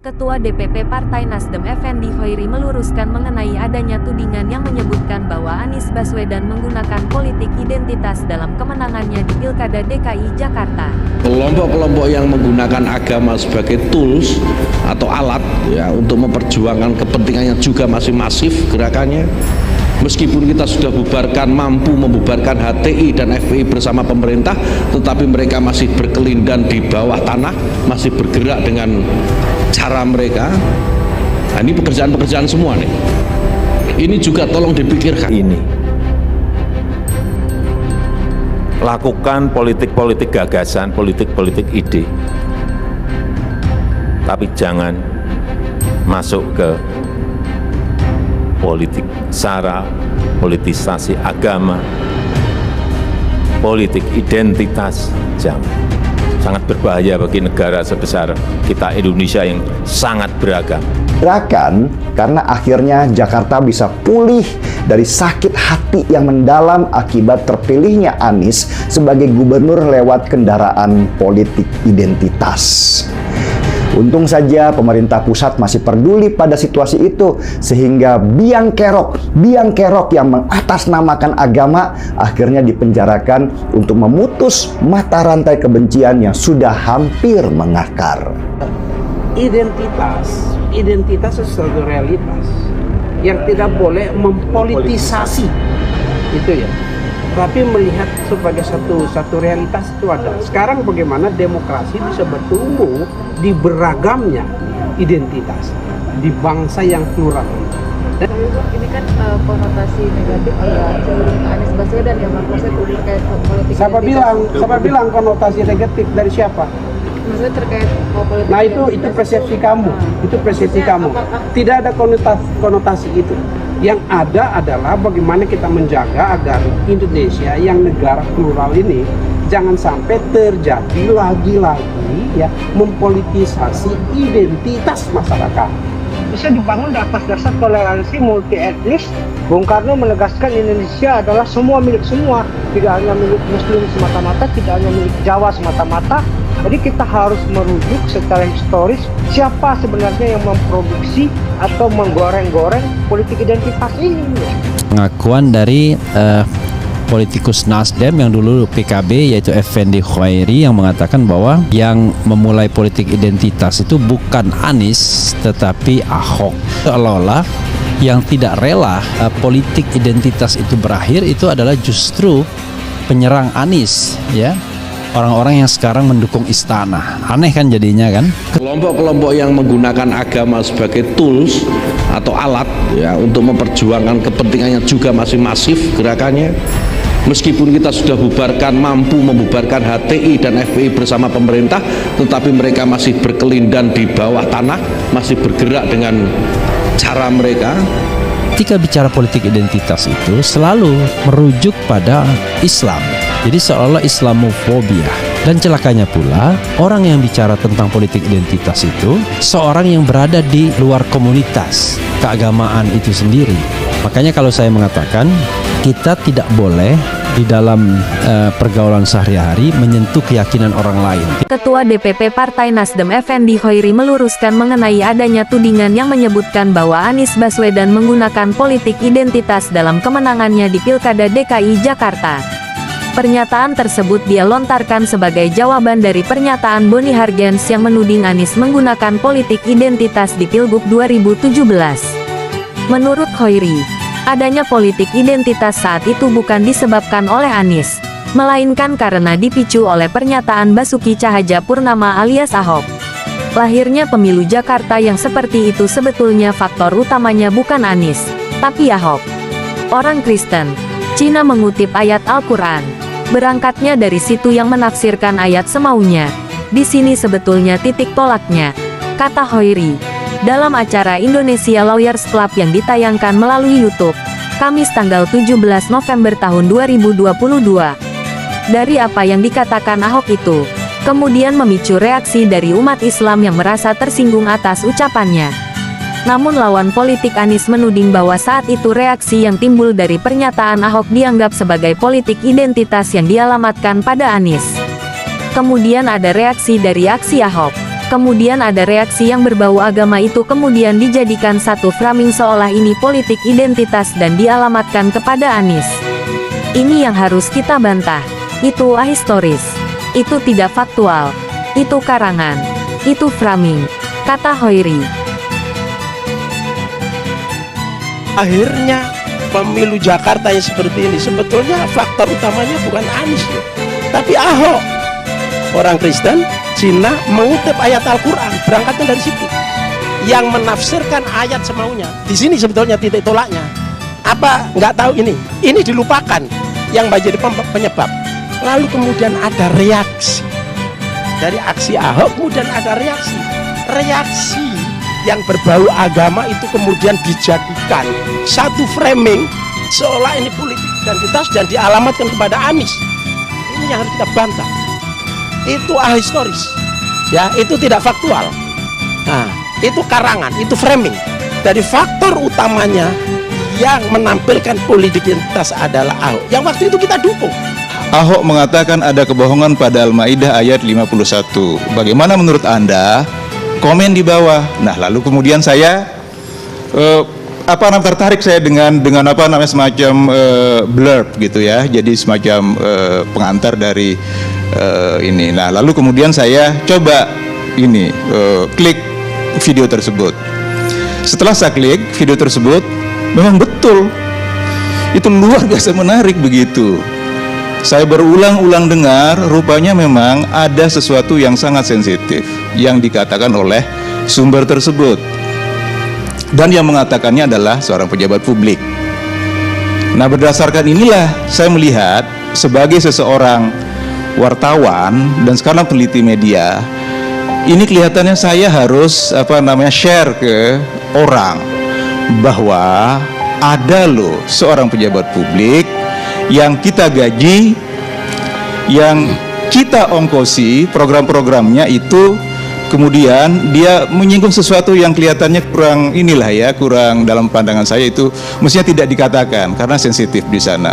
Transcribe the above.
Ketua DPP Partai Nasdem Effendi Hoiri meluruskan mengenai adanya tudingan yang menyebutkan bahwa Anies Baswedan menggunakan politik identitas dalam kemenangannya di Pilkada DKI Jakarta. Kelompok-kelompok yang menggunakan agama sebagai tools atau alat ya untuk memperjuangkan kepentingannya juga masih masif gerakannya. Meskipun kita sudah mampu membubarkan HTI dan FPI bersama pemerintah, tetapi mereka masih berkelindan di bawah tanah, masih bergerak dengan cara mereka. Nah, ini pekerjaan-pekerjaan semua nih. Ini juga tolong dipikirkan. Ini lakukan politik-politik gagasan, politik-politik ide, tapi jangan masuk ke politik sara, politisasi agama, politik identitas. Jangan. Sangat berbahaya bagi negara sebesar kita Indonesia yang sangat beragam. Gerakan karena akhirnya Jakarta bisa pulih dari sakit hati yang mendalam akibat terpilihnya Anies sebagai gubernur lewat kendaraan politik identitas. Untung saja pemerintah pusat masih peduli pada situasi itu, sehingga biang kerok yang mengatasnamakan agama akhirnya dipenjarakan untuk memutus mata rantai kebencian yang sudah hampir mengakar. Identitas sesuatu realitas yang tidak boleh mempolitisasi itu ya, tapi melihat sebagai satu realitas itu ada. Sekarang bagaimana demokrasi bisa bertumbuh di beragamnya identitas di bangsa yang plural. Ini kan konotasi negatif cenderung ke Anies Baswedan yang maksudnya terkait politik. Siapa bilang konotasi negatif dari siapa? Maksudnya terkait politik. Nah itu persepsi kamu, itu persepsi kamu. Tidak ada konotasi itu. Yang ada adalah bagaimana kita menjaga agar Indonesia yang negara plural ini jangan sampai terjadi lagi-lagi ya mempolitisasi identitas masyarakat. Bisa dibangun di atas dasar toleransi multi etnis. Bung Karno menegaskan Indonesia adalah semua milik semua, tidak hanya milik Muslim semata-mata, tidak hanya milik Jawa semata-mata. Jadi kita harus merujuk secara historis siapa sebenarnya yang memproduksi atau menggoreng-goreng politik identitas ini. Pengakuan dari politikus Nasdem yang dulu PKB yaitu Effendi Hoiri yang mengatakan bahwa yang memulai politik identitas itu bukan Anies tetapi Ahok. Seolah-olah yang tidak rela politik identitas itu berakhir itu adalah justru penyerang Anies ya. Orang-orang yang sekarang mendukung istana. Aneh kan jadinya kan? Kelompok-kelompok yang menggunakan agama sebagai tools atau alat ya untuk memperjuangkan kepentingannya juga masih masif gerakannya. Meskipun kita sudah mampu membubarkan HTI dan FPI bersama pemerintah, tetapi mereka masih berkelindan di bawah tanah, masih bergerak dengan cara mereka. Ketika bicara politik identitas itu selalu merujuk pada Islam. Jadi seolah-olah Islamofobia. Dan celakanya pula, orang yang bicara tentang politik identitas itu seorang yang berada di luar komunitas keagamaan itu sendiri. Makanya kalau saya mengatakan kita tidak boleh di dalam pergaulan sehari-hari menyentuh keyakinan orang lain. Ketua DPP Partai Nasdem Effendi Hoiri meluruskan mengenai adanya tudingan yang menyebutkan bahwa Anies Baswedan menggunakan politik identitas dalam kemenangannya di Pilkada DKI Jakarta. Pernyataan tersebut dia lontarkan sebagai jawaban dari pernyataan Boni Hargens yang menuding Anies menggunakan politik identitas di Pilgub 2017. Menurut Hoiri, adanya politik identitas saat itu bukan disebabkan oleh Anies, melainkan karena dipicu oleh pernyataan Basuki Cahayapurnama alias Ahok. Lahirnya pemilu Jakarta yang seperti itu sebetulnya faktor utamanya bukan Anies, tapi Ahok. Orang Kristen, Cina mengutip ayat Al-Quran. Berangkatnya dari situ yang menafsirkan ayat semaunya. Di sini sebetulnya titik tolaknya, kata Hoiri. Dalam acara Indonesia Lawyers Club yang ditayangkan melalui YouTube, Kamis tanggal 17 November tahun 2022. Dari apa yang dikatakan Ahok itu, kemudian memicu reaksi dari umat Islam yang merasa tersinggung atas ucapannya. Namun lawan politik Anies menuding bahwa saat itu reaksi yang timbul dari pernyataan Ahok dianggap sebagai politik identitas yang dialamatkan pada Anies. Kemudian ada reaksi dari aksi Ahok. Kemudian ada reaksi yang berbau agama itu kemudian dijadikan satu framing seolah ini politik identitas dan dialamatkan kepada Anies. Ini yang harus kita bantah. Itu ahistoris. Itu tidak faktual. Itu karangan. Itu framing, kata Khairi. Akhirnya pemilu Jakarta yang seperti ini sebetulnya faktor utamanya bukan Anies, tapi Ahok. Orang Kristen, Cina mengutip ayat Al-Quran, berangkatnya dari situ. Yang menafsirkan ayat semaunya. Di sini sebetulnya titik tolaknya. Apa nggak tahu ini? Ini dilupakan yang menjadi penyebab. Lalu kemudian ada reaksi dari aksi Ahok, kemudian ada reaksi yang berbau agama itu kemudian dijadikan satu framing seolah ini politik identitas dan dialamatkan kepada Anies. Ini yang harus kita bantah. Itu ahistoris, ya, itu tidak faktual. Nah, itu karangan, itu framing. Dari faktor utamanya yang menampilkan politik identitas adalah Ahok, yang waktu itu kita dukung. Ahok mengatakan ada kebohongan pada Al-Maidah ayat 51. Bagaimana menurut Anda? Komen di bawah. Nah, lalu kemudian saya tertarik saya dengan apa namanya semacam blurb gitu ya. Jadi semacam pengantar dari ini. Nah, lalu kemudian saya coba ini klik video tersebut. Setelah saya klik video tersebut, memang betul itu luar biasa menarik begitu. Saya berulang-ulang dengar, rupanya memang ada sesuatu yang sangat sensitif yang dikatakan oleh sumber tersebut. Dan yang mengatakannya adalah seorang pejabat publik. Nah, berdasarkan inilah saya melihat sebagai seseorang wartawan dan sekarang peneliti media, ini kelihatannya saya harus share ke orang bahwa ada loh seorang pejabat publik yang kita gaji, yang kita ongkosi program-programnya itu, kemudian dia menyinggung sesuatu yang kelihatannya kurang dalam pandangan saya itu mestinya tidak dikatakan karena sensitif di sana.